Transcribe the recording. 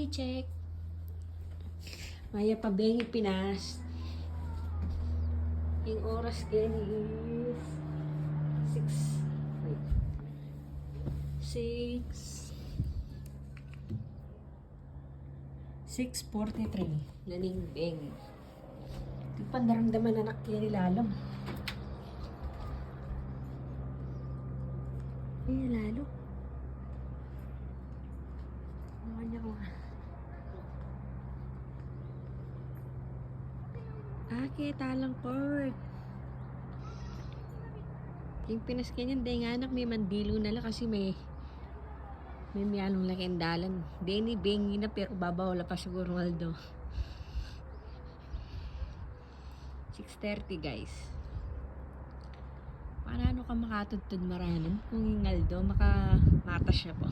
check. Maya Pabengi, Pinas. Yung oras din is 6:43. Naning Bengi. Di pa naramdaman anak yan nilalam. Ay, lalo. Kanya ko. Kita lang port. Yung Pinas kanyan, day nga anak, may mandilo na lang kasi may miyalong lakendalan. Day ni Bengi na pero babaw wala pa siguro Waldo. 6:30 guys. Paano ka makatudtod maranan kung yung Aldo matas siya po.